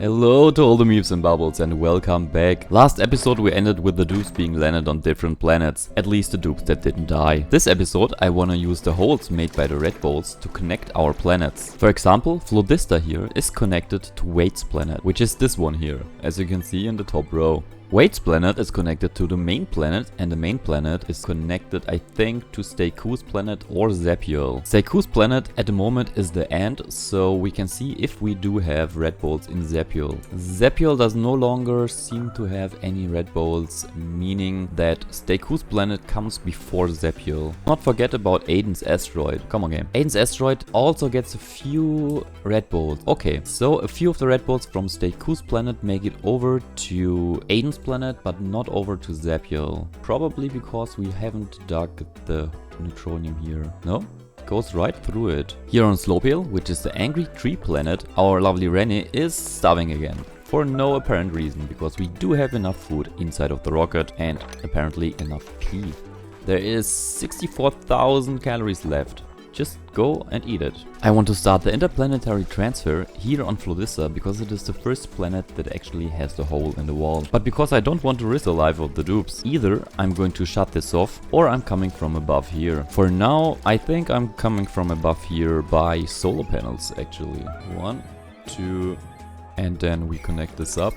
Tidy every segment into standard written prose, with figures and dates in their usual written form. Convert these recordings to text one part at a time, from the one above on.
Hello to all the memes and bubbles and welcome back. Last episode we ended with the dupes being landed on different planets, at least the dupes that didn't die. This episode I wanna use the holes made by the red bolts to connect our planets. For example, Flodista here is connected to Wade's planet, which is this one here, as you can see in the top row. Wade's planet is connected to the main planet, and the main planet is connected, I think, to Stayku's planet or Zapiel. Stayku's planet at the moment is the end, so we can see if we do have red bolts in Zapiel. Zapiel does no longer seem to have any red bolts, meaning that Stayku's planet comes before Zapiel. Not forget about Aiden's asteroid. Come on, game. Aiden's asteroid also gets a few red bolts. Okay, so a few of the red bolts from Stayku's planet make it over to Aiden's planet, but not over to Zapiel. Probably because we haven't dug the neutronium here. No? Goes right through it. Here on Slopiel, which is the angry tree planet, our lovely Rennie is starving again. For no apparent reason, because we do have enough food inside of the rocket and apparently enough pee. There is 64,000 calories left. Just go and eat it. I want to start the Interplanetary Transfer here on Flodista because it is the first planet that actually has the hole in the wall. But because I don't want to risk the life of the dupes, either I'm going to shut this off or I'm coming from above here. For now, I think I'm coming from above here by solar panels actually. 1, 2, and then we connect this up.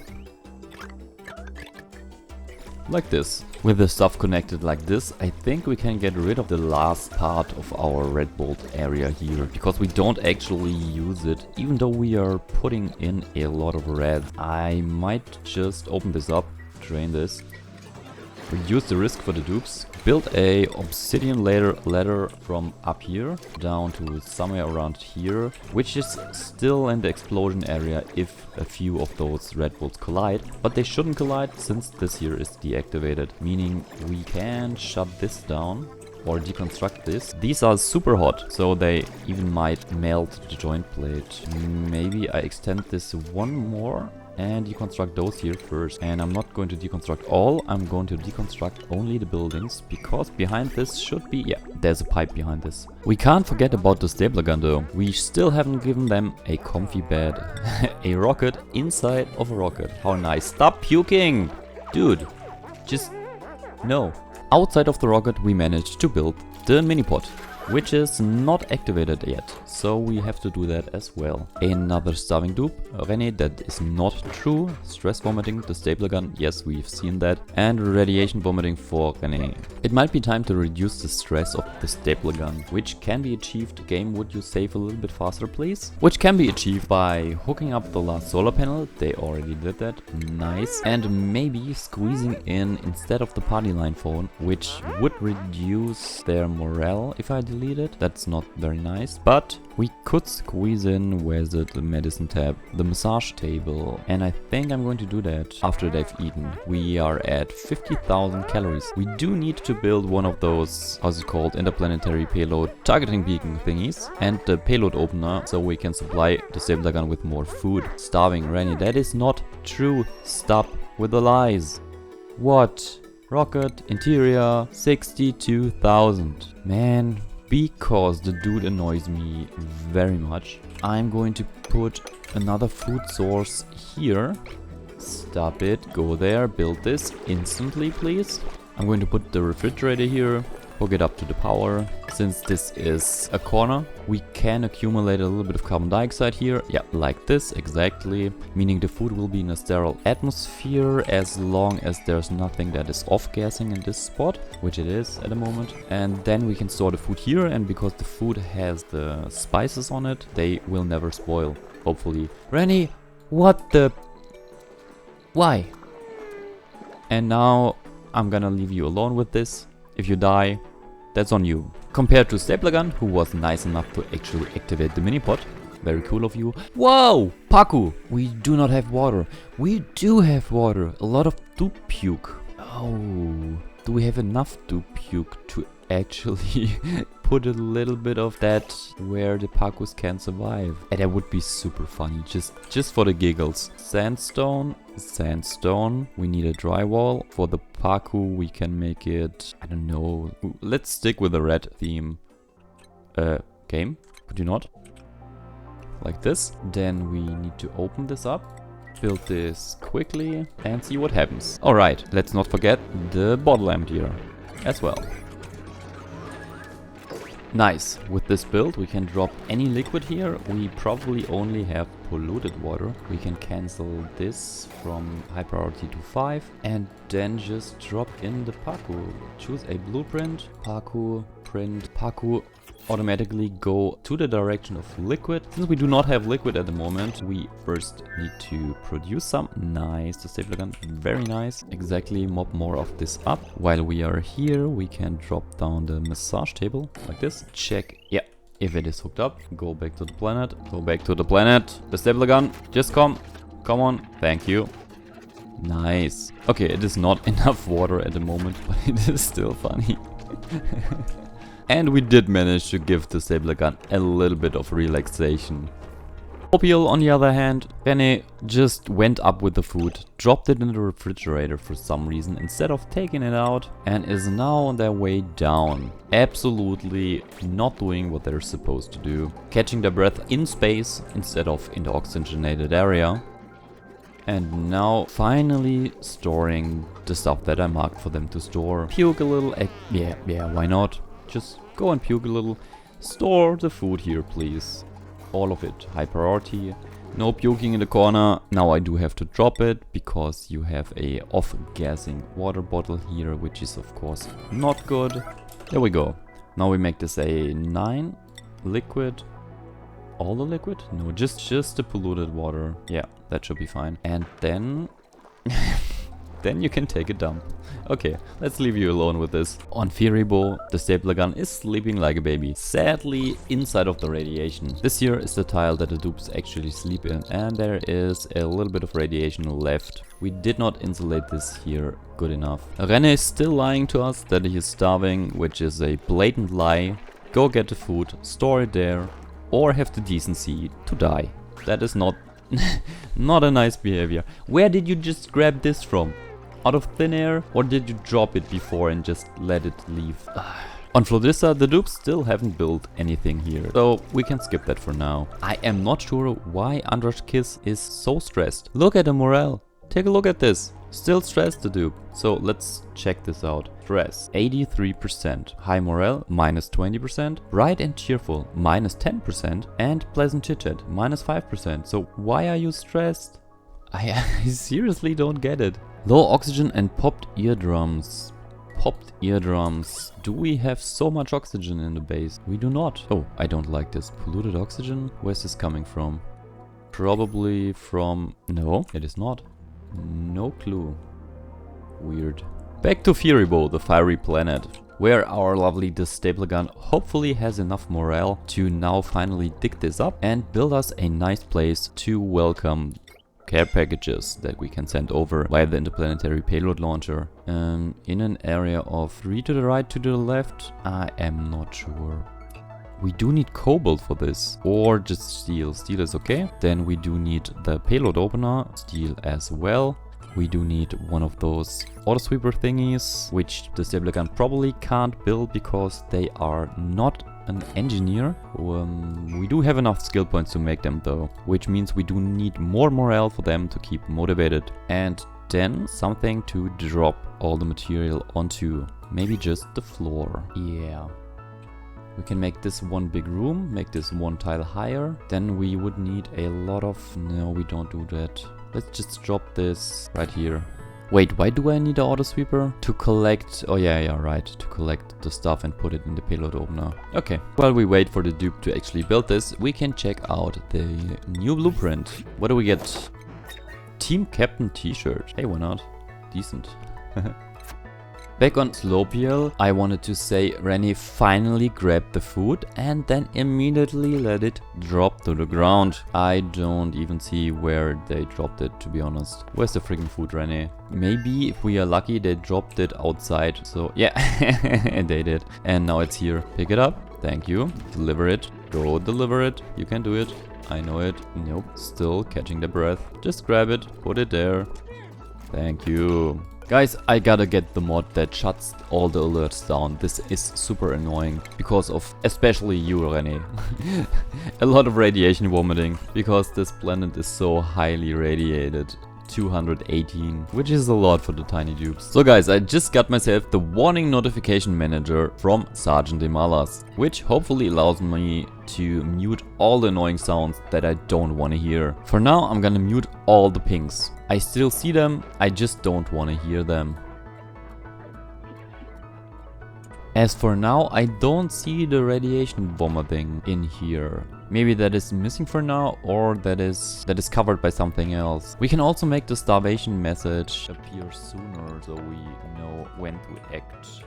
Like this. With the stuff connected like this, I think we can get rid of the last part of our red bolt area here, because we don't actually use it, even though we are putting in a lot of red. I might just open this up, drain this, reduce the risk for the dupes, build a obsidian ladder from up here down to somewhere around here, which is still in the explosion area if a few of those red bolts collide, but they shouldn't collide since this here is deactivated, meaning we can shut this down or deconstruct this. These are super hot, so they even might melt the joint plate. Maybe I extend this one more and deconstruct those here first. And I'm not going to deconstruct all, I'm going to deconstruct only the buildings, because behind this should be, yeah, there's a pipe behind this. We can't forget about the stapler gun though. We still haven't given them a comfy bed. A rocket inside of a rocket. How nice. Stop puking! Dude, just no. Outside of the rocket we managed to build the mini-pod, which is not activated yet, so we have to do that as well. Another starving dupe. Rennie, that is not true. Stress vomiting, the stapler gun, yes, we've seen that. And radiation vomiting for Rennie. It might be time to reduce the stress of the stapler gun, which can be achieved. Game, would you save a little bit faster, please? Which can be achieved by hooking up the last solar panel. They already did that. Nice. And maybe squeezing in instead of the party line phone, which would reduce their morale if I delete it. That's not very nice, but we could squeeze in, where's it, the medicine tab, the massage table, and I think I'm going to do that after they've eaten. We are at 50,000 calories. We do need to build one of those, how's it called, interplanetary payload targeting beacon thingies and the payload opener, so we can supply the stapler gun with more food. Starving Rennie, that is not true. Stop with the lies. What? Rocket interior 62,000. Man, because the dude annoys me very much, I'm going to put another food source here. Stop it, go there, build this instantly please. I'm going to put the refrigerator here, hook it up to the power. Since this is a corner, we can accumulate a little bit of carbon dioxide here. Yeah, like this, exactly. Meaning the food will be in a sterile atmosphere as long as there's nothing that is off-gassing in this spot, which it is at the moment. And then we can store the food here, and because the food has the spices on it, they will never spoil, hopefully. Rennie, what the... Why? And now I'm gonna leave you alone with this. If you die, that's on you. Compared to Stapler Gun, who was nice enough to actually activate the mini-pod. Very cool of you. Whoa! Paku! We do not have water. We do have water. A lot of dupe puke. Oh. Do we have enough dupe puke to actually put a little bit of that where the Pakus can survive? And that would be super funny. Just for the giggles. Sandstone. Sandstone. We need a drywall. For the Paku we can make it, I don't know. Let's stick with the red theme. Game? Could you not? Like this. Then we need to open this up. build this quickly and see what happens. Alright, let's not forget the bottle emptier as well. Nice. With this build we can drop any liquid here. We probably only have polluted water. We can cancel this from high priority to 5 and then just drop in the Paku. Choose a blueprint, Paku, print, Paku. Automatically go to the direction of liquid. Since we do not have liquid at the moment, we first need to produce some. Nice, the stapler gun, very nice. Exactly, mob more of this up. While we are here, we can drop down the massage table like this. Check, yeah, if it is hooked up. Go back to the planet, go back to the planet. The stapler gun, just come on, thank you. Nice. Okay, it is not enough water at the moment, but it is still funny. And we did manage to give the stapler gun a little bit of relaxation. Opio, on the other hand, Rene just went up with the food, dropped it in the refrigerator for some reason instead of taking it out, and is now on their way down. Absolutely not doing what they're supposed to do. Catching their breath in space instead of in the oxygenated area. And now finally storing the stuff that I marked for them to store. Puke a little, yeah, why not? Just go and puke a little. Store the food here, please. All of it. High priority. No puking in the corner. Now I do have to drop it because you have a off-gassing water bottle here, which is of course not good. There we go. Now we make this a 9. Liquid. All the liquid? No, just the polluted water. Yeah, that should be fine. And then... then you can take a dump. Okay, let's leave you alone with this. On Firibo, the stapler gun is sleeping like a baby. Sadly, inside of the radiation. This here is the tile that the dupes actually sleep in. And there is a little bit of radiation left. We did not insulate this here good enough. Rene is still lying to us that he is starving, which is a blatant lie. Go get the food, store it there, or have the decency to die. That is not, not a nice behavior. Where did you just grab this from? Out of thin air, or did you drop it before and just let it leave? On Flodissa, the dupes still haven't built anything here, so we can skip that for now. I am not sure why Andrash Kiss is so stressed. Look at the morale. Take a look at this. Still stressed, the dupe. So let's check this out. Stress, 83%. High morale, minus 20%. Bright and cheerful, minus 10%. And pleasant chit-chat, minus 5%. So why are you stressed? I seriously don't get it. Low oxygen and popped eardrums. Popped eardrums. Do we have so much oxygen in the base? We do not. Oh, I don't like this. Polluted oxygen? Where's this coming from? Probably from... No, it is not. No clue. Weird. Back to Firibo, the fiery planet, where our lovely stapler gun hopefully has enough morale to now finally dig this up and build us a nice place to welcome care packages that we can send over via the Interplanetary Payload launcher. In an area of 3 to the right, 2 to the left, I am not sure. We do need cobalt for this, or just steel. Steel is okay. Then we do need the payload opener, steel as well. We do need one of those auto sweeper thingies, which the stapler gun probably can't build because they are not an engineer. We do have enough skill points to make them though, which means we do need more morale for them to keep motivated. And then something to drop all the material onto. Maybe just the floor. Yeah. We can make this one big room, make this one tile higher. Then we would need a lot of... No, we don't do that. Let's just drop this right here. Wait, why do I need an auto sweeper? To collect... Oh yeah, right. To collect the stuff and put it in the payload opener. Okay. While we wait for the dupe to actually build this, we can check out the new blueprint. What do we get? Team Captain t-shirt. Hey, why not? Decent. Back on Slopiel, I wanted to say Rennie finally grabbed the food and then immediately let it drop to the ground. I don't even see where they dropped it, to be honest. Where's the freaking food, Rennie? Maybe if we are lucky they dropped it outside. So yeah, they did. And now it's here. Pick it up. Thank you. Deliver it. Go deliver it. You can do it. I know it. Nope. Still catching the breath. Just grab it. Put it there. Thank you. Guys, I gotta get the mod that shuts all the alerts down. This is super annoying because of especially you, René. A lot of radiation vomiting because this planet is so highly radiated. 218, which is a lot for the tiny dupes. So guys, I just got myself the warning notification manager from Sergeant Demalas, which hopefully allows me to mute all the annoying sounds that I don't want to hear. For now, I'm gonna mute all the pings. I still see them, I just don't want to hear them. As for now, I don't see the radiation vomiting in here. Maybe that is missing for now, or that is covered by something else. We can also make the starvation message appear sooner, so we know when to act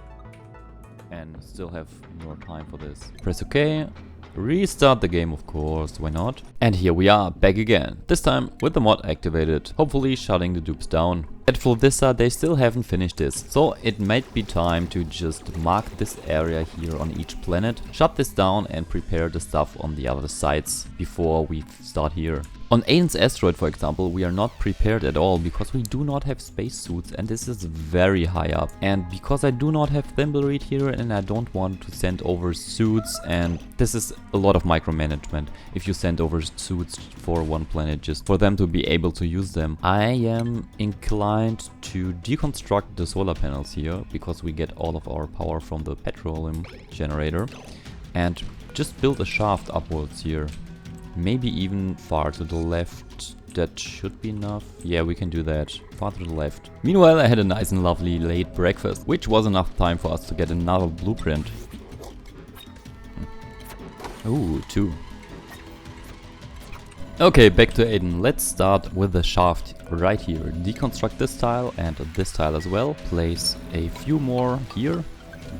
and still have more time for this. Press OK. Restart the game, of course, why not? And here we are, back again. This time with the mod activated, hopefully shutting the dupes down. At Fulvissa they still haven't finished this, so it might be time to just mark this area here on each planet, shut this down and prepare the stuff on the other sides before we start here. On Aiden's asteroid, for example, we are not prepared at all because we do not have spacesuits and this is very high up. And because I do not have Thimblereed here and I don't want to send over suits, and this is a lot of micromanagement if you send over suits for one planet just for them to be able to use them. I am inclined to deconstruct the solar panels here because we get all of our power from the petroleum generator, and just build a shaft upwards here. Maybe even far to the left. That should be enough. Yeah, we can do that. Far to the left. Meanwhile, I had a nice and lovely late breakfast, which was enough time for us to get another blueprint. Ooh, 2. Okay, back to Aiden. Let's start with the shaft right here. Deconstruct this tile and this tile as well. Place a few more here.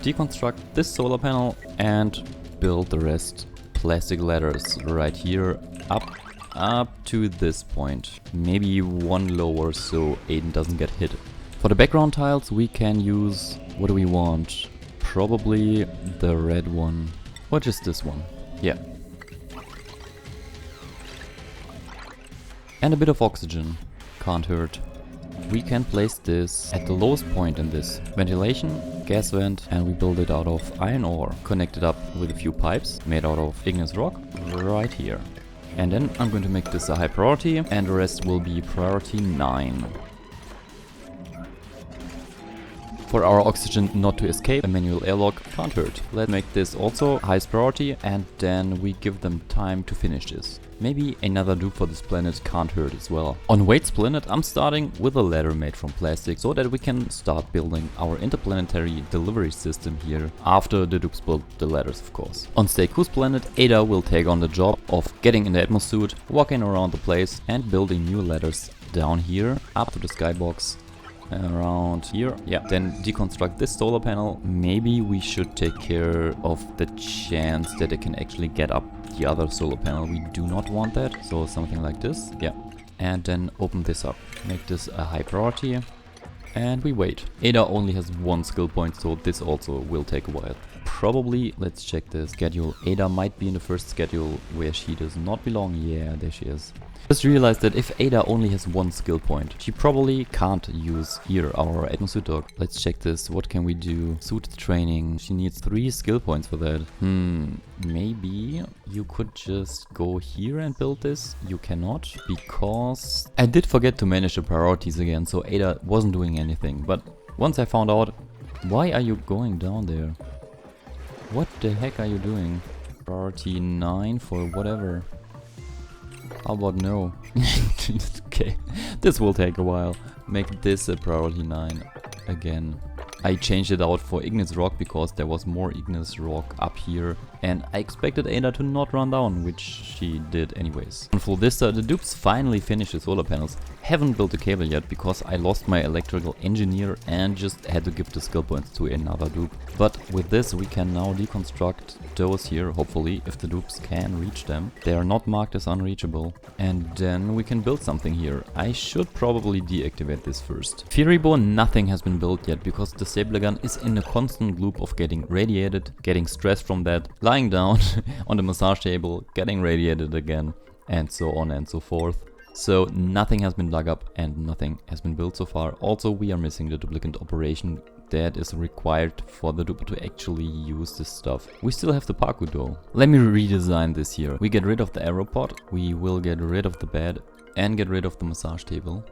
Deconstruct this solar panel and build the rest. Plastic ladders right here up to this point. Maybe one lower so Aiden doesn't get hit. For the background tiles we can use, what do we want? Probably the red one. Or just this one. Yeah. And a bit of oxygen. Can't hurt. We can place this at the lowest point in this. Ventilation, gas vent, and we build it out of iron ore. Connect it up with a few pipes made out of igneous rock right here. And then I'm going to make this a high priority and the rest will be priority 9. For our oxygen not to escape, a manual airlock can't hurt. Let's make this also highest priority and then we give them time to finish this. Maybe another dupe for this planet can't hurt as well. On Wade's planet I'm starting with a ladder made from plastic so that we can start building our interplanetary delivery system here after the dupes build the ladders, of course. On Steku's planet, Ada will take on the job of getting in the atmosuit, walking around the place and building new ladders down here up to the skybox. Around here, yeah. Then deconstruct this solar panel. Maybe we should take care of the chance that it can actually get up the other solar panel. We do not want that, so something like this, yeah. And then open this up, make this a high priority and we wait. Ada only has 1 skill point, so this also will take a while. Probably, let's check the schedule. Ada might be in the first schedule where she does not belong. Yeah, there she is. Just realized that if Ada only has 1 skill point, she probably can't use here our atmosuit dog. Let's check this. What can we do? Suit training. She needs 3 skill points for that. Maybe you could just go here and build this. You cannot, because I did forget to manage the priorities again, so Ada wasn't doing anything. But once I found out, why are you going down there? What the heck are you doing? Priority 9 for whatever. How about no? Okay, this will take a while. Make this a priority 9 again. I changed it out for igneous rock because there was more igneous rock up here and I expected Ada to not run down, which she did anyways. On Fulvissa, the dupes finally finished the solar panels. Haven't built a cable yet because I lost my electrical engineer and just had to give the skill points to another dupe. But with this we can now deconstruct those here, hopefully, if the dupes can reach them. They are not marked as unreachable. And then we can build something here. I should probably deactivate this first. Firibo, nothing has been built yet because the stapler gun is in a constant loop of getting radiated, getting stressed from that, lying down on the massage table, getting radiated again, and so on and so forth. So nothing has been dug up and nothing has been built so far. Also, we are missing the duplicate operation that is required for the duper to actually use this stuff. We still have the parkour though. Let me redesign this here. We get rid of the aeropod, we will get rid of the bed and get rid of the massage table.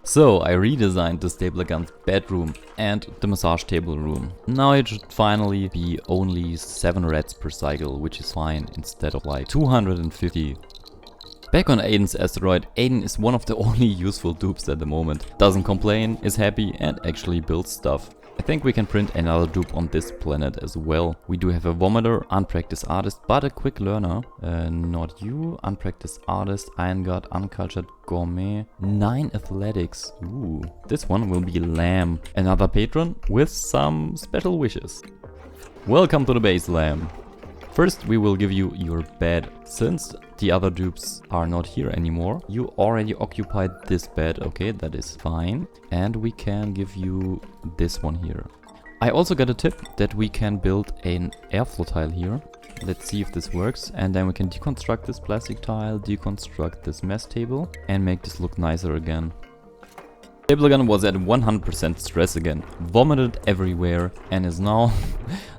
So I redesigned the stapler gun's bedroom and the massage table room. Now it should finally be only 7 reds per cycle, which is fine instead of like 250. Back on Aiden's asteroid, Aiden is one of the only useful dupes at the moment. Doesn't complain, is happy and actually builds stuff. I think we can print another dupe on this planet as well. We do have a vomiter, unpracticed artist, but a quick learner. Not you, unpracticed artist, iron god, uncultured gourmet, 9 athletics. Ooh, this one will be Lamb. Another patron with some special wishes. Welcome to the base, Lamb. First, we will give you your bed. Since the other dupes are not here anymore, you already occupied this bed. Okay, that is fine. And we can give you this one here. I also got a tip that we can build an airflow tile here. Let's see if this works. And then we can deconstruct this plastic tile, deconstruct this mess table, and make this look nicer again. Stapler gun was at 100% stress again, vomited everywhere, and is now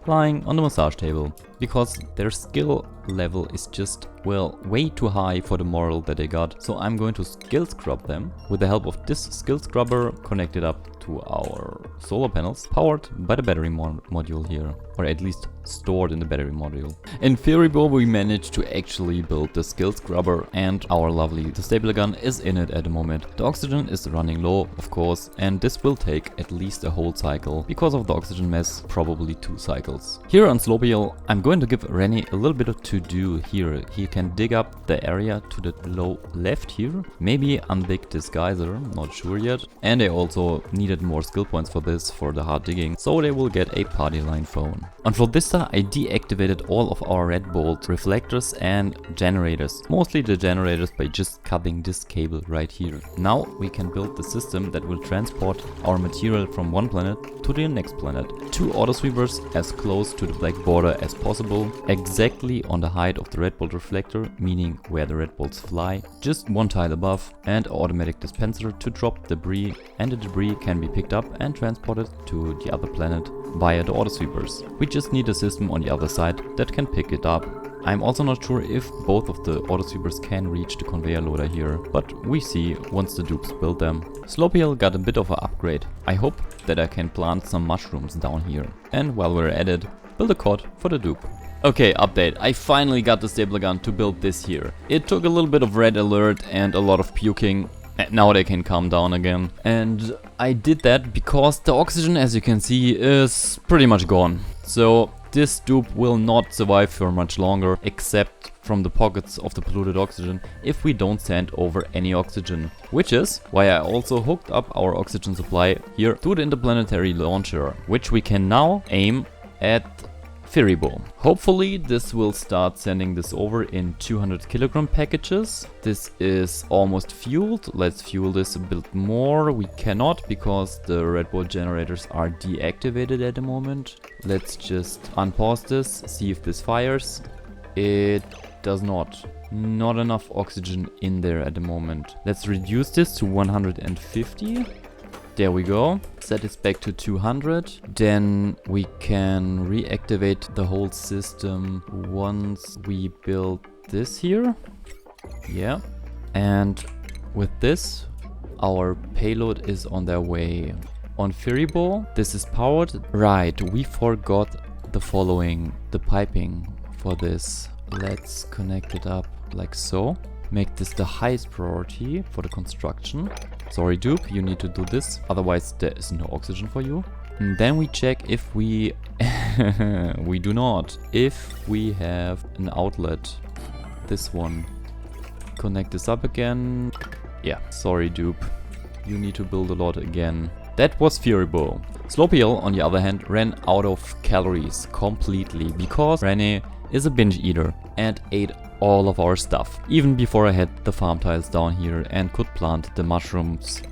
lying on the massage table. Because their skill level is just, well, way too high for the moral that they got. So I'm going to skill scrub them with the help of this skill scrubber connected up to our solar panels, powered by the battery module here, or at least stored in the battery module. In Feribo we managed to actually build the skill scrubber, and our lovely the stapler gun is in it at the moment. The oxygen is running low, of course, and this will take at least a whole cycle. Because of the oxygen mess, probably 2 cycles. Here on Slopiel, I'm going to give Rennie a little bit of to do here. He can dig up the area to the low left here, maybe unbig this geyser, not sure yet. And they also needed more skill points for this, for the hard digging, so they will get a party line phone. On Flodista, I deactivated all of our red bolt reflectors and generators, mostly the generators, by just cutting this cable right here. Now we can build the system that will transport our material from one planet to the next planet. 2 autosweepers as close to the black border as possible, exactly on the height of the red bolt reflector, meaning where the red bolts fly, just 1 tile above, and an automatic dispenser to drop debris, and the debris can be picked up and transported to the other planet via the autosweepers. We just need a system on the other side that can pick it up. I'm also not sure if both of the autosweepers can reach the conveyor loader here, but we see once the dupes build them. Slopiel got a bit of an upgrade. I hope that I can plant some mushrooms down here. And while we're at it, build a cot for the dupe. Okay, update. I finally got the stapler gun to build this here. It took a little bit of red alert and a lot of puking. And now they can calm down again. And I did that because the oxygen, as you can see, is pretty much gone. So this dupe will not survive for much longer, except from the pockets of the polluted oxygen, if we don't send over any oxygen. Which is why I also hooked up our oxygen supply here to the interplanetary launcher, which we can now aim at Feribo. Hopefully this will start sending this over in 200 kilogram packages. This is almost fueled. Let's fuel this a bit more. We cannot because the red bolt generators are deactivated at the moment. Let's just unpause this, see if this fires. It does not. Not enough oxygen in there at the moment. Let's reduce this to 150. There we go. Set this back to 200. Then we can reactivate the whole system once we build this here. Yeah. And with this, our payload is on their way. On Feribo, this is powered. Right, we forgot the following. The piping for this. Let's connect it up like so. Make this the highest priority for the construction. Sorry dupe, you need to do this, otherwise there is no oxygen for you. And then we check if we... we do not. If we have an outlet. This one. Connect this up again. Yeah, sorry dupe. You need to build a lot again. That was Feribo. Slopiel, on the other hand, ran out of calories completely because Rennie is a binge eater and ate all of our stuff, even before I had the farm tiles down here and could plant the mushrooms.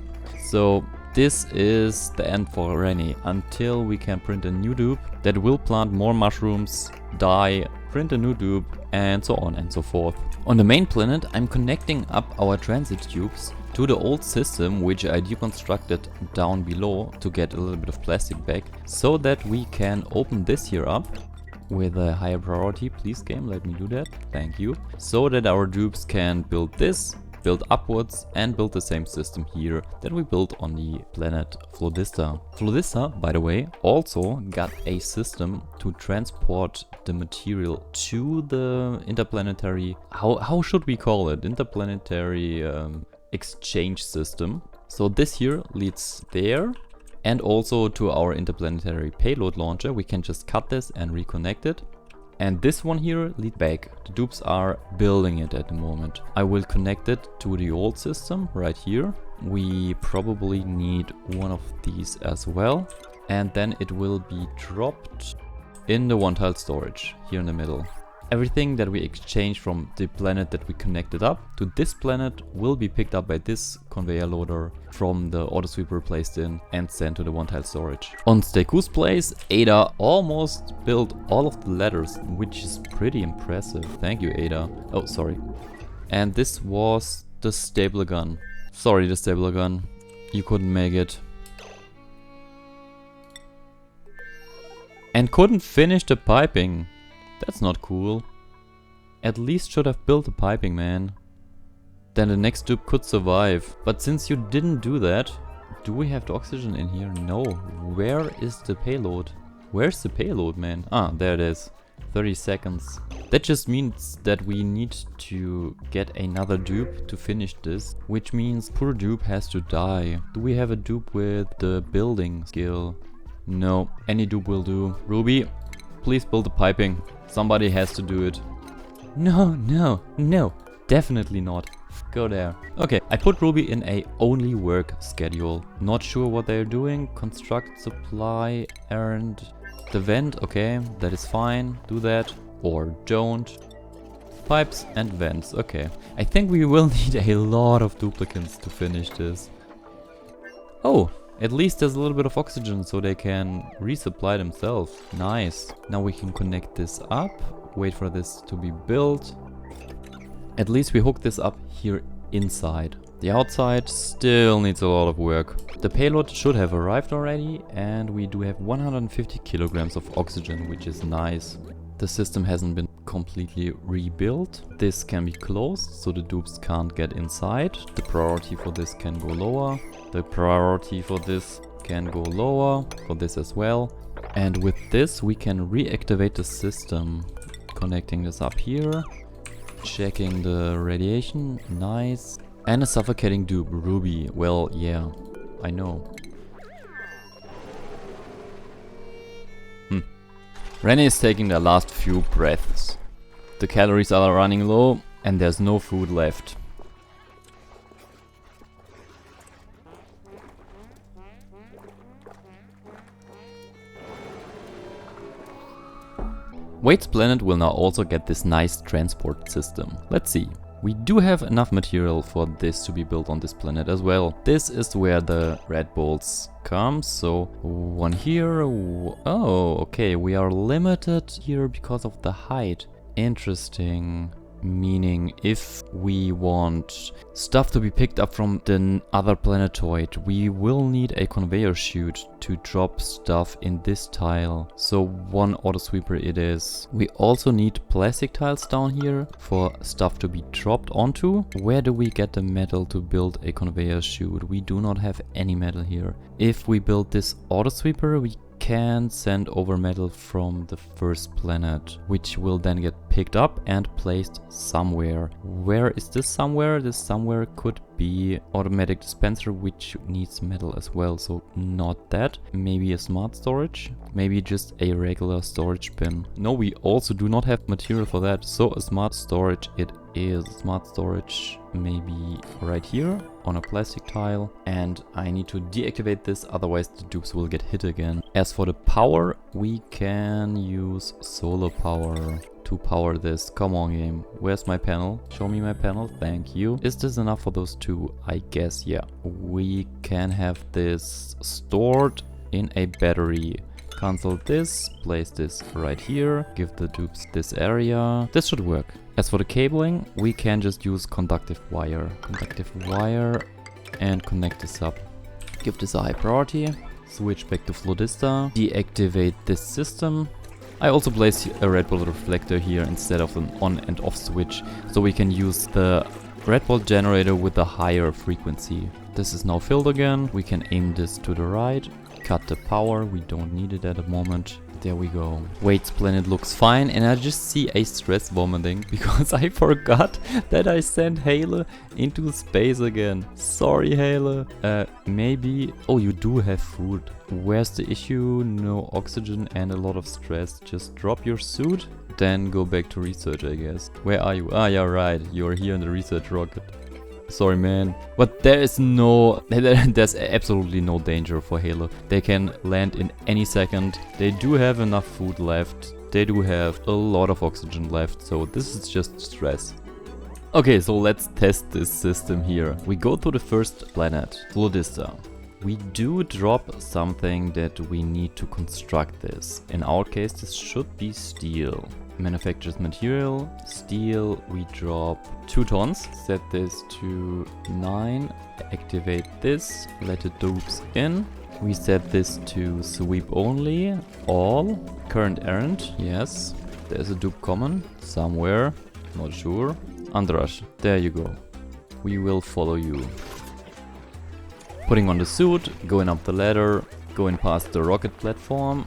So this is the end for Rennie until we can print a new dupe that will plant more mushrooms, die, print a new dupe, and so on and so forth. On the main planet, I'm connecting up our transit tubes to the old system, which I deconstructed down below to get a little bit of plastic back, so that we can open this here up with a higher priority. Please game, let me do that. Thank you. So that our dupes can build this, build upwards, and build the same system here that we built on the planet Flodista. Flodista, by the way, also got a system to transport the material to the interplanetary, how should we call it? Interplanetary exchange system. So this here leads there, and also to our interplanetary payload launcher. We can just cut this and reconnect it. And this one here lead back. The dupes are building it at the moment. I will connect it to the old system right here. We probably need one of these as well. And then it will be dropped in the one tile storage here in the middle. Everything that we exchange from the planet that we connected up to this planet will be picked up by this conveyor loader from the auto sweeper placed in and sent to the one tile storage. On Steku's place, Ada almost built all of the ladders, which is pretty impressive. Thank you, Ada. Oh, sorry. And this was the stapler gun. Sorry, the stapler gun. You couldn't make it. And couldn't finish the piping. That's not cool. At least should have built the piping, man. Then the next dupe could survive. But since you didn't do that, do we have the oxygen in here? No. Where is the payload? Where's the payload, man? Ah, there it is. 30 seconds. That just means that we need to get another dupe to finish this, which means poor dupe has to die. Do we have a dupe with the building skill? No, any dupe will do. Ruby, please build the piping. Somebody has to do it. No, no, no, definitely not. Go there. Okay, I put Ruby in a only work schedule. Not sure what they're doing. Construct, supply, errand, the vent. Okay, that is fine. Do that or don't. Pipes and vents. Okay, I think we will need a lot of duplicates to finish this. Oh, at least there's a little bit of oxygen so they can resupply themselves. Nice. Now we can connect this up. Wait for this to be built. At least we hook this up here inside. The outside still needs a lot of work. The payload should have arrived already, and we do have 150 kilograms of oxygen, which is nice. The system hasn't been completely rebuilt. This can be closed so the dupes can't get inside. The priority for this can go lower. The priority for this can go lower, for this as well. And with this we can reactivate the system. Connecting this up here. Checking the radiation. Nice. And a suffocating dupe, Ruby. Well, yeah, I know. Rennie is taking their last few breaths. The calories are running low and there's no food left. Wade's planet will now also get this nice transport system. Let's see. We do have enough material for this to be built on this planet as well. This is where the red bolts come, so one here. Oh, okay, we are limited here because of the height. Interesting. Meaning if we want stuff to be picked up from the other planetoid, we will need a conveyor chute to drop stuff in this tile. So one auto sweeper it is. We also need plastic tiles down here for stuff to be dropped onto. Where do we get the metal to build a conveyor chute? We do not have any metal here. If we build this auto sweeper, we can send over metal from the first planet, which will then get picked up and placed somewhere. Where is this somewhere? This somewhere could be automatic dispenser, which needs metal as well, so not that. Maybe a smart storage, maybe just a regular storage bin. No, we also do not have material for that, so a smart storage it is. Smart storage maybe right here on a plastic tile, and I need to deactivate this, otherwise the dupes will get hit again. As for the power, we can use solar power to power this. Come on, game, where's my panel? Show me my panel, thank you. Is this enough for those two? I guess, yeah. We can have this stored in a battery. Cancel this, place this right here, give the dupes this area. This should work. As for the cabling, we can just use conductive wire. Conductive wire and connect this up. Give this a high priority. Switch back to Flodista. Deactivate this system. I also place a red bolt reflector here instead of an on and off switch, so we can use the red bolt generator with a higher frequency. This is now filled again. We can aim this to the right. Cut the power. We don't need it at the moment. There we go. Wade's planet looks fine, and I just see a stress vomiting because I forgot that I sent Halo into space again. Sorry, Halo. Maybe... Oh, you do have food. Where's the issue? No oxygen and a lot of stress. Just drop your suit, then go back to research, I guess. Where are you? Ah, yeah, right. You're here in the research rocket. Sorry, man. But there is no... There's absolutely no danger for Halo. They can land in any second. They do have enough food left. They do have a lot of oxygen left. So this is just stress. Okay, so let's test this system here. We go to the first planet, Flodista. We do drop something that we need to construct this. In our case, this should be steel. Manufactures material, steel, we drop 2 tons, set this to 9, activate this, let the dupes in, we set this to sweep only, all, current errand, yes, there's a dupe common, somewhere, not sure, Andras, there you go, we will follow you. Putting on the suit, going up the ladder, going past the rocket platform.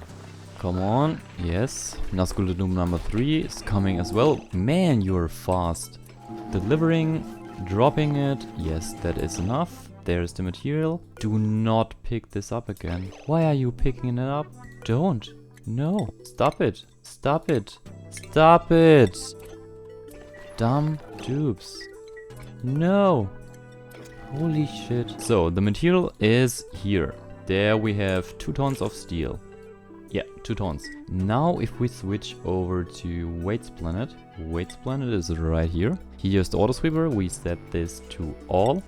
Come on, yes. Nazgul Doom number 3 is coming as well. Man, you're fast. Delivering, dropping it. Yes, that is enough. There's the material. Do not pick this up again. Why are you picking it up? Don't. No. Stop it. Stop it. Stop it. Dumb dupes. No. Holy shit. So, the material is here. There we have 2 tons of steel. Yeah, 2 tons. Now if we switch over to Wade's planet. Wade's planet is right here. Here's the auto sweeper. We set this to all.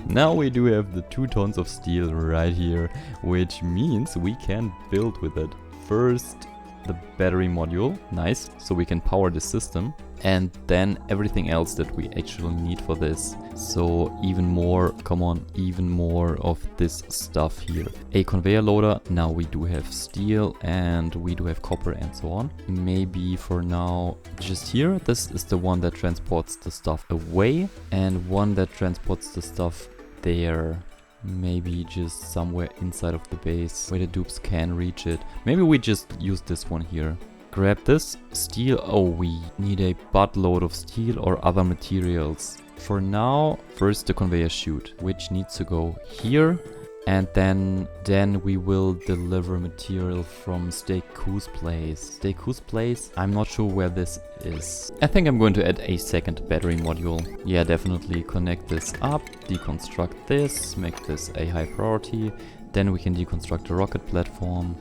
Now we do have the 2 tons of steel right here, which means we can build with it. First, the battery module, nice, so we can power the system, and then everything else that we actually need for this. So even more, come on, even more of this stuff here. A conveyor loader, now we do have steel and we do have copper and so on. Maybe for now just here, this is the one that transports the stuff away, and one that transports the stuff there. Maybe just somewhere inside of the base where the dupes can reach it. Maybe we just use this one here. Grab this steel. Oh, we need a buttload of steel or other materials. For now, first the conveyor chute, which needs to go here. And then we will deliver material from Steku's place. Steku's place, I'm not sure where this is. I think I'm going to add a second battery module. Yeah, definitely connect this up, deconstruct this, make this a high priority. Then we can deconstruct the rocket platform.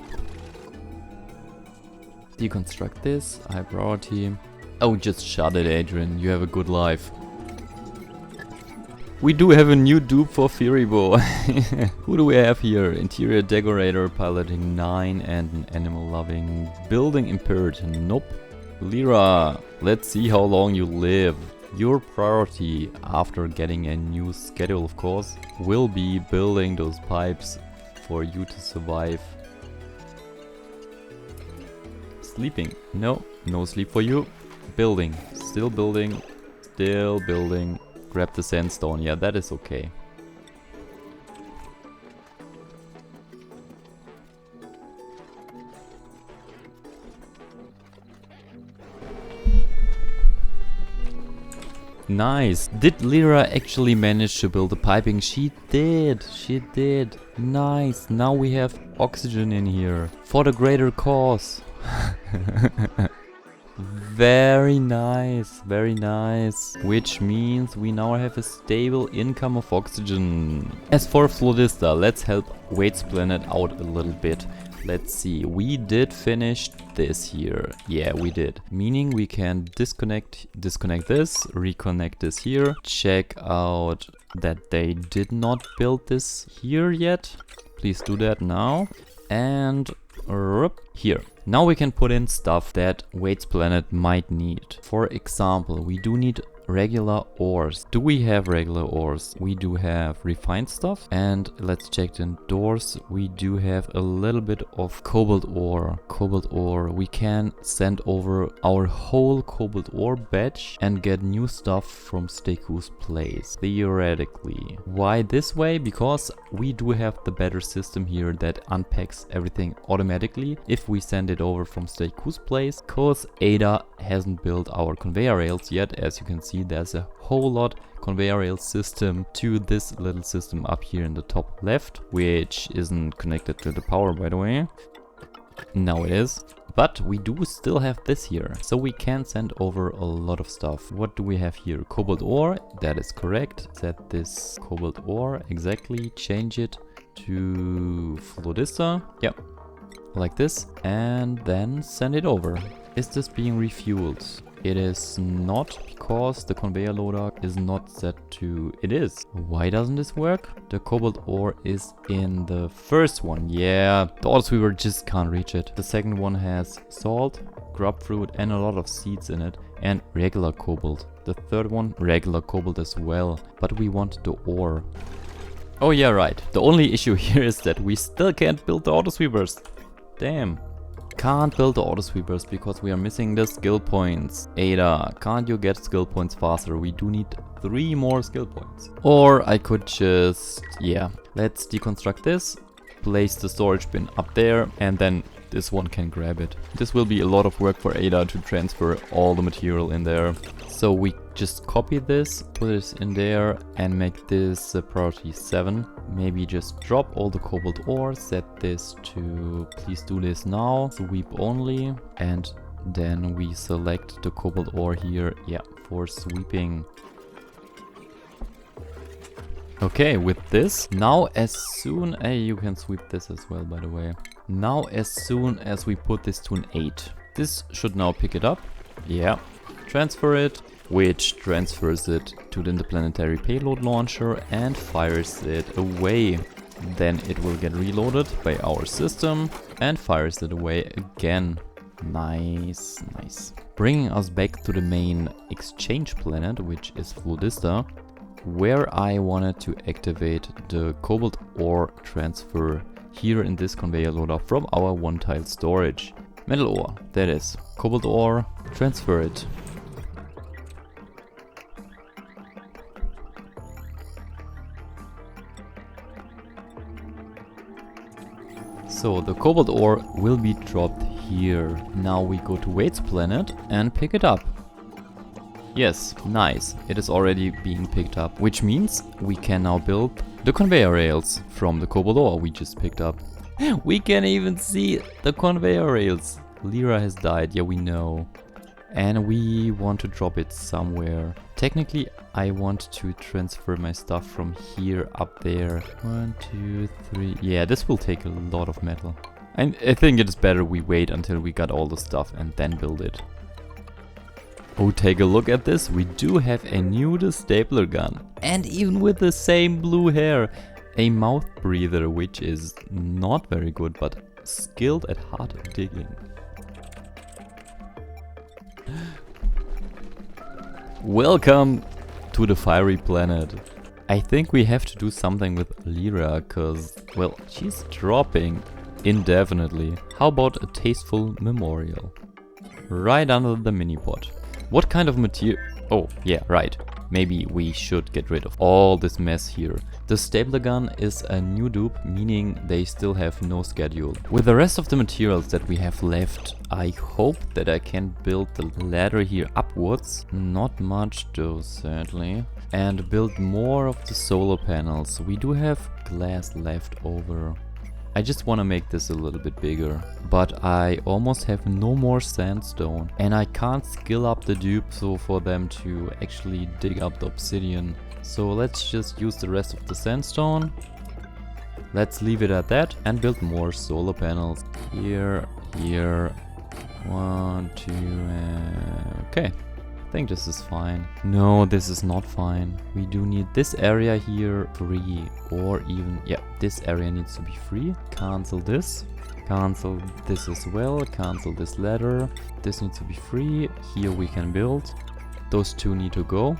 Deconstruct this, high priority. Oh, just shut it, Adrian, you have a good life. We do have a new dupe for Firibo. Who do we have here? Interior decorator, piloting 9 and an animal-loving building impaired. Nope. Lyra, let's see how long you live. Your priority, after getting a new schedule of course, will be building those pipes for you to survive. Sleeping. No, no sleep for you. Building. Still building. Still building. Grab the sandstone. Yeah, that is okay. Nice. Did Lyra actually manage to build a piping? She did. She did. Nice. Now we have oxygen in here. For the greater cause. Very nice, very nice. Which means we now have a stable income of oxygen. As for Flodista, let's help Wade's planet out a little bit. Let's see, we did finish this here. Yeah, we did. Meaning we can disconnect this, reconnect this here. Check out that they did not build this here yet. Please do that now. And here. Now we can put in stuff that Wade's planet might need. For example, we do need regular ores. Do we have regular ores? We do have refined stuff. And let's check the indoors. We do have a little bit of cobalt ore. Cobalt ore. We can send over our whole cobalt ore batch and get new stuff from Steku's place. Theoretically. Why this way? Because we do have the better system here that unpacks everything automatically if we send it over from Steku's place. Because Ada hasn't built our conveyor rails yet. As you can see, there's a whole lot conveyor rail system to this little system up here in the top left, which isn't connected to the power, by the way. Now it is. But we do still have this here, so we can send over a lot of stuff. What do we have here? Cobalt ore, that is correct. Set this cobalt ore, exactly, change it to Flodista. Yep, like this, and then send it over. Is this being refueled? It is not, because the conveyor loader is not set to... It is. Why doesn't this work? The cobalt ore is in the first one. Yeah, the auto sweeper just can't reach it. The second one has salt, grub fruit and a lot of seeds in it, and regular cobalt. The third one, regular cobalt as well, but we want the ore. Oh yeah, right. The only issue here is that we still can't build the auto sweepers. Damn. Can't build the auto sweepers because we are missing the skill points. Ada, can't you get skill points faster? We do need 3 more skill points. Or I could just, yeah, let's deconstruct this, place the storage bin up there, and then this one can grab it. This will be a lot of work for Ada to transfer all the material in there. So we just copy this, put this in there and make this priority 7. Maybe just drop all the cobalt ore, set this to please do this now, sweep only, and then we select the cobalt ore here, yeah, for sweeping. Okay, with this, now as soon as you can sweep this as well, by the way. Now as soon as we put this to an 8, this should now pick it up, yeah, transfer it, which transfers it to the Interplanetary Payload launcher and fires it away. Then it will get reloaded by our system and fires it away again. Nice, nice. Bringing us back to the main exchange planet, which is Flodista, where I wanted to activate the cobalt ore transfer here in this conveyor loader from our one-tile storage. Metal ore, that is. Cobalt ore, transfer it. So the cobalt ore will be dropped here. Now we go to Wade's planet and pick it up. Yes, nice. It is already being picked up, which means we can now build the conveyor rails from the cobalt ore we just picked up. We can even see the conveyor rails. Lyra has died, yeah, we know. And we want to drop it somewhere. Technically, I want to transfer my stuff from here up there. 1, 2, 3. Yeah, this will take a lot of metal. And I think it is better we wait until we got all the stuff and then build it. Oh, take a look at this. We do have a new stapler gun. And even with the same blue hair. A mouth breather, which is not very good, but skilled at hard digging. Welcome to the fiery planet. I think we have to do something with Lyra, cause, well, she's dropping indefinitely. How about a tasteful memorial? Right under the mini-pod. What kind of material? Oh, yeah, right. Maybe we should get rid of all this mess here. The stapler gun is a new dupe, meaning they still have no schedule. With the rest of the materials that we have left, I hope that I can build the ladder here upwards. Not much though, sadly. And build more of the solar panels. We do have glass left over. I just want to make this a little bit bigger, but I almost have no more sandstone and I can't skill up the dupe so for them to actually dig up the obsidian. So let's just use the rest of the sandstone. Let's leave it at that and build more solar panels. Here, 1, 2, okay. think this is fine. No, this is not fine. We do need this area here free, or even, yeah, this area needs to be free. Cancel this. Cancel this as well. Cancel this ladder. This needs to be free. Here we can build. Those two need to go.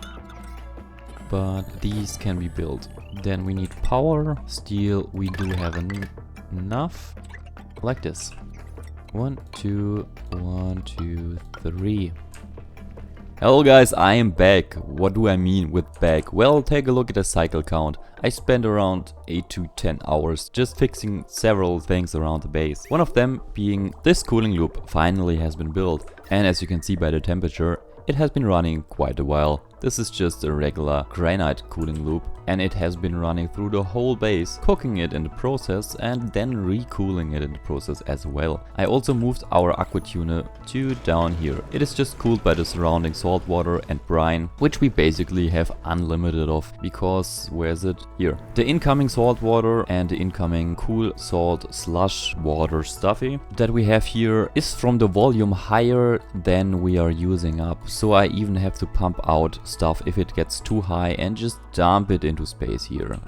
But these can be built. Then we need power. Steel, we do have enough. Like this. 1, 2, 1, 2, 3. Hello guys, I am back. What do I mean with back? Well, take a look at the cycle count. I spent around 8 to 10 hours just fixing several things around the base. One of them being this cooling loop finally has been built. And as you can see by the temperature, it has been running quite a while. This is just a regular granite cooling loop, and it has been running through the whole base, cooking it in the process and then recooling it in the process as well. I also moved our aqua tuner to down here. It is just cooled by the surrounding salt water and brine, which we basically have unlimited of, because where is it? Here. The incoming salt water and the incoming cool salt slush water stuffy that we have here is from the volume higher than we are using up. So I even have to pump out stuff if it gets too high and just dump it into space here,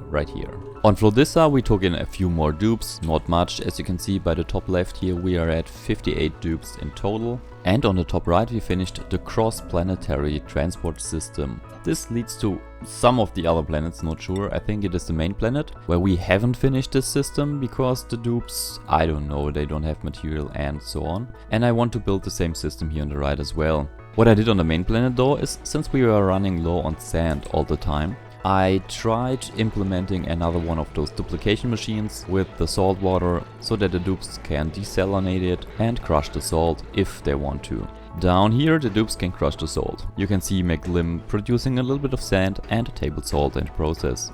right here. On Flodissa we took in a few more dupes, not much. As you can see by the top left here, we are at 58 dupes in total. And on the top right we finished the cross-planetary transport system. This leads to some of the other planets, not sure. I think it is the main planet where we haven't finished this system because the dupes, I don't know, they don't have material and so on. And I want to build the same system here on the right as well. What I did on the main planet though is, since we were running low on sand all the time, I tried implementing another one of those duplication machines with the salt water so that the dupes can desalinate it and crush the salt if they want to. Down here the dupes can crush the salt. You can see McLim producing a little bit of sand and table salt in the process.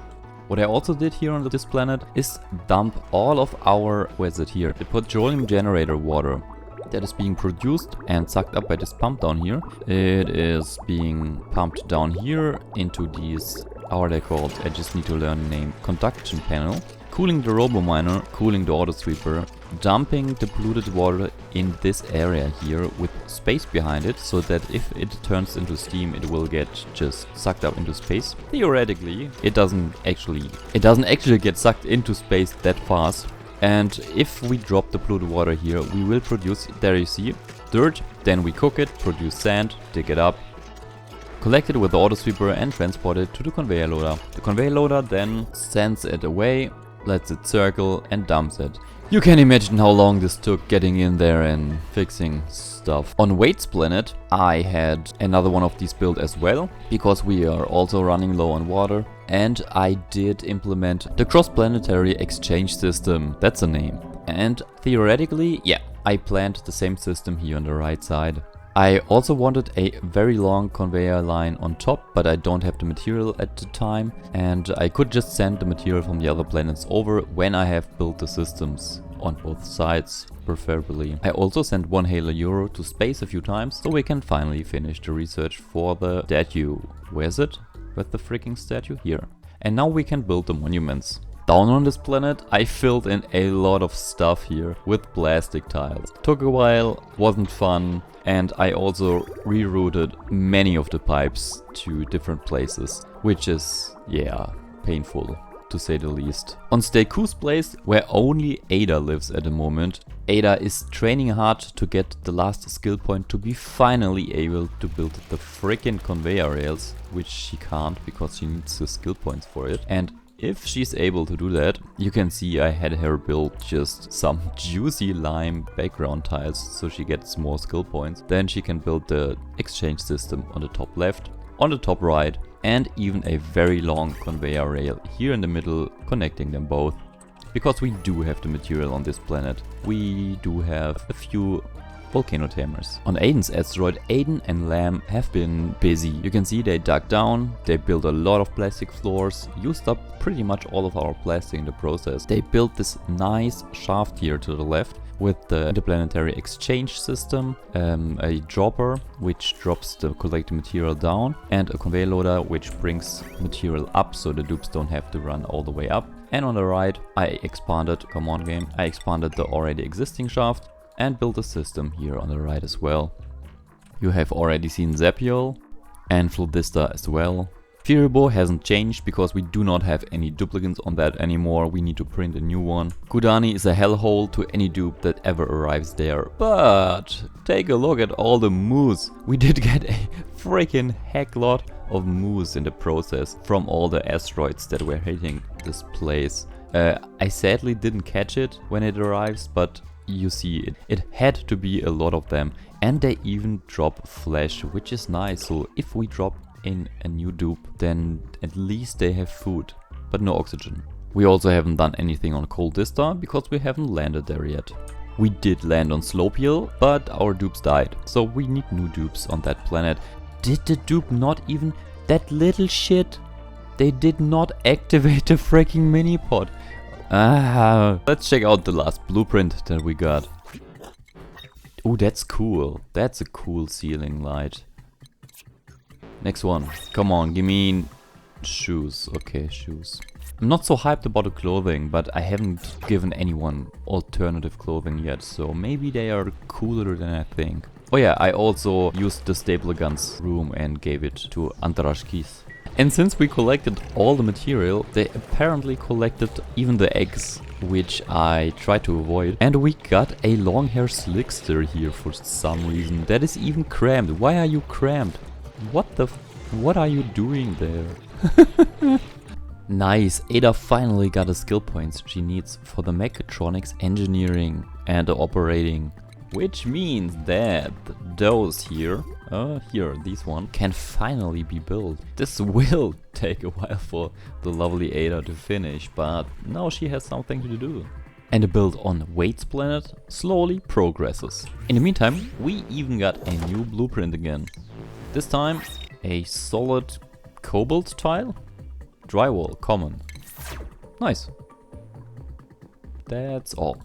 What I also did here on this planet is dump all of our, where is it here, the petroleum generator water that is being produced and sucked up by this pump down here. It is being pumped down here into these, how are they called? I just need to learn the name. Conduction panel. Cooling the RoboMiner, cooling the auto sweeper, dumping the polluted water in this area here with space behind it, so that if it turns into steam it will get just sucked up into space. Theoretically, it doesn't actually get sucked into space that fast. And if we drop the polluted water here, we will produce, there you see, dirt. Then we cook it, produce sand, dig it up, collect it with the auto sweeper and transport it to the conveyor loader. The conveyor loader then sends it away, lets it circle and dumps it. You can imagine how long this took getting in there and fixing stuff. On Wade's planet, I had another one of these built as well, because we are also running low on water. And I did implement the cross-planetary exchange system, that's the name. And theoretically, yeah, I planned the same system here on the right side. I also wanted a very long conveyor line on top, but I don't have the material at the time. And I could just send the material from the other planets over when I have built the systems on both sides, preferably. I also sent 1 Halo Euro to space a few times, so we can finally finish the research for the statue. Where is it? With the freaking statue? Here. And now we can build the monuments. Down on this planet, I filled in a lot of stuff here with plastic tiles. Took a while, wasn't fun, and I also rerouted many of the pipes to different places, which is, yeah, painful, to say the least. On Stayku's place, where only Ada lives at the moment, Ada is training hard to get the last skill point to be finally able to build the freaking conveyor rails, which she can't because she needs the skill points for it. And if she's able to do that, you can see I had her build just some juicy lime background tiles so she gets more skill points. Then she can build the exchange system on the top left, on the top right, and even a very long conveyor rail here in the middle connecting them both. Because we do have the material on this planet. We do have a few volcano tamers. On Aiden's asteroid, Aiden and Lamb have been busy. You can see they dug down, they built a lot of plastic floors, used up pretty much all of our plastic in the process. They built this nice shaft here to the left with the interplanetary exchange system, a dropper which drops the collected material down, and a conveyor loader which brings material up so the dupes don't have to run all the way up. And on the right I expanded, come on game, I expanded the already existing shaft and built a system here on the right as well. You have already seen Zapiol and Flodista as well. Firibo hasn't changed because we do not have any duplicates on that anymore. We need to print a new one. Kudani is a hellhole to any dupe that ever arrives there. But take a look at all the moose. We did get a freaking heck lot of moose in the process from all the asteroids that were hitting this place. I sadly didn't catch it when it arrives, but you see it had to be a lot of them. And they even drop flesh, which is nice. So if we drop in a new dupe, then at least they have food, but no oxygen. We also haven't done anything on Coldista because we haven't landed there yet. We did land on Slopiel, but our dupes died, so we need new dupes on that planet. Did the dupe not even... that little shit? They did not activate the freaking mini-pod. Let's check out the last blueprint that we got. Oh, that's cool. That's a cool ceiling light. Next one. Come on, give me shoes. Okay, shoes. I'm not so hyped about the clothing, but I haven't given anyone alternative clothing yet, so maybe they are cooler than I think. Oh yeah, I also used the staple guns room and gave it to Antarashkis. And since we collected all the material, they apparently collected even the eggs, which I tried to avoid. And we got a long hair slickster here for some reason. That is even cramped. Why are you cramped? What are you doing there? Nice, Ada finally got the skill points she needs for the mechatronics engineering and the operating. Which means that those here, these one, can finally be built. This will take a while for the lovely Ada to finish, but now she has something to do. And the build on Wade's planet slowly progresses. In the meantime, we even got a new blueprint again. This time, a solid cobalt tile. Drywall, common. Nice. That's all.